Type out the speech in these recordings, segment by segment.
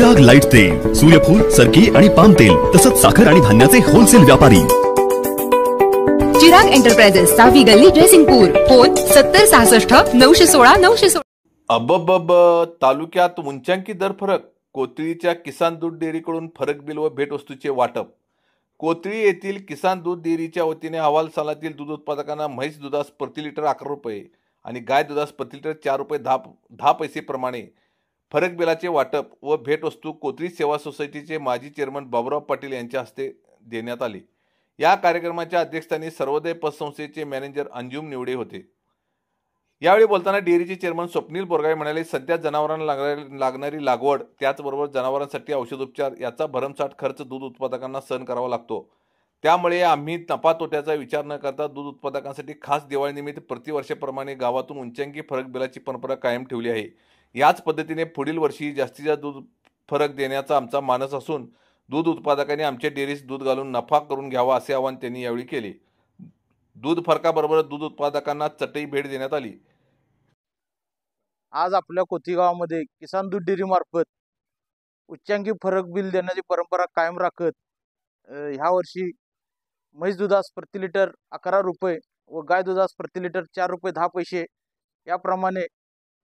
Chirag light तेल, सूर्यफूल, सरकी आणि पाम तेल तसंच साखर आणि धान्याचे होलसेल व्यापारी। चिराग एंटरप्राइजेस, 6वी गल्ली, ड्रेसिंगपूर। फोन 7066 916 916। अबब तालुक्यात उंचांकी दर फरक, कोथळीच्या किसान दूध डेअरीकडून फरक बिल व भेटवस्तूचे वाटप। कोथळी येथील किसान दूध डेअरीच्या वतीने अहवाल सालातील दूध उत्पादकांना म्हैस दुधास प्रति लिटर 11 रुपये आणि गाय दुधास प्रति लिटर 4 रुपये 10 पैसे प्रमाणे फरक बिलाचे वाटप व भेटवस्तू कोथळी सेवा सोसायटीचे माजी चेअरमन बाबुराव पाटील यांच्या हस्ते देण्यात आले। या कार्यक्रमाच्या अध्यक्षस्थानी सर्वोदय पतसंस्थेचे मॅनेजर अंजुम निवडे होते। यावेळी बोलताना डेअरीचे चेअरमन स्वप्नील बोरगावे म्हणाले, सध्या जनावरांना लागणारी लागवड त्याचबरोबर जनावरांसाठी औषधोपचार याचा भरमसाठ खर्च दूध उत्पादकांना सहन करावा लागतो। त्यामुळे आम्ही नफा तोट्याचा विचार न करता दूध उत्पादकांसाठी खास दिवाळीनिमित्त प्रतिवर्षाप्रमाणे गावातून उंचांकी फरक बिलाची परंपरा कायम ठेवली आहे। याच पद्धतीने पुढील वर्षी जास्तीत जास्त दूध फरक देण्याचा आमचा मानस असून दूध उत्पादकांनी आमच्या डेअरीस दूध घालून नफा करून घ्यावा असे आवाहन त्यांनी यावेळी केले। दूध फरकाबरोबर दूध उत्पादकांना चटई भेट देण्यात आली। आज आपल्या कोथी गावामध्ये किसान दूध डेअरी मार्फत उच्चांकी फरक बिल देण्याची परंपरा कायम राखत ह्या वर्षी म्हैस दुधास प्रति लिटर 11 रुपये व गाय दुधास प्रति लिटर 4 रुपये 10 पैसे याप्रमाणे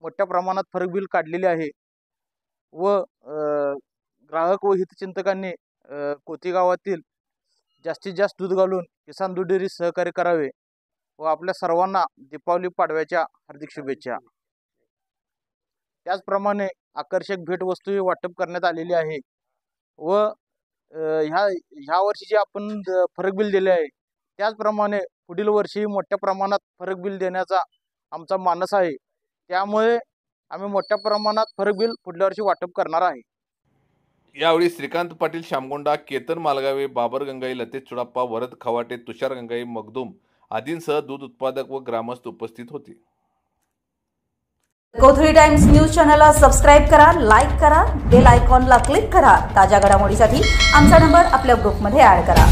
मोठ्या प्रमाणात फरक बिल काढलेले आहे व ग्राहक व हितचिंतकांनी कोथी गावातील जास्तीत जास्त दूध घालून किसान दूध डेअरी सहकार्य करावे व आपल्या सर्वांना दीपावली पाडव्याच्या हार्दिक शुभेच्छा। त्याचप्रमाणे आकर्षक भेटवस्तू वाटप करण्यात आलेली आहे व ह्या वर्षी जे आपण फरक बिल दिले आहे त्याचप्रमाणे पुढील वर्षी मोठ्या प्रमाणात फरक बिल देण्याचा आमचा मानस आहे। त्यामुळे आम्ही मोठ्या प्रमाणात फरक बिल पुढल्या वर्षी वाटप करणार आहे। यावेळी श्रीकांत पाटील, श्यामगोंडा, केतन मालगावे, बाबर गंगाई, लतेश चुडाप्पा, वरद खवाटे, तुषार गंगाई, मगदूम आदींसह दूध उत्पादक व ग्रामस्थ उपस्थित होते। कोथळी टाइम्स न्यूज चॅनलला सबस्क्राइब करा, लाईक करा, बेल आयकॉनला क्लिक करा। ताज्या घडामोडींसाठी आमचा नंबर आपल्या ग्रुपमध्ये ऍड करा।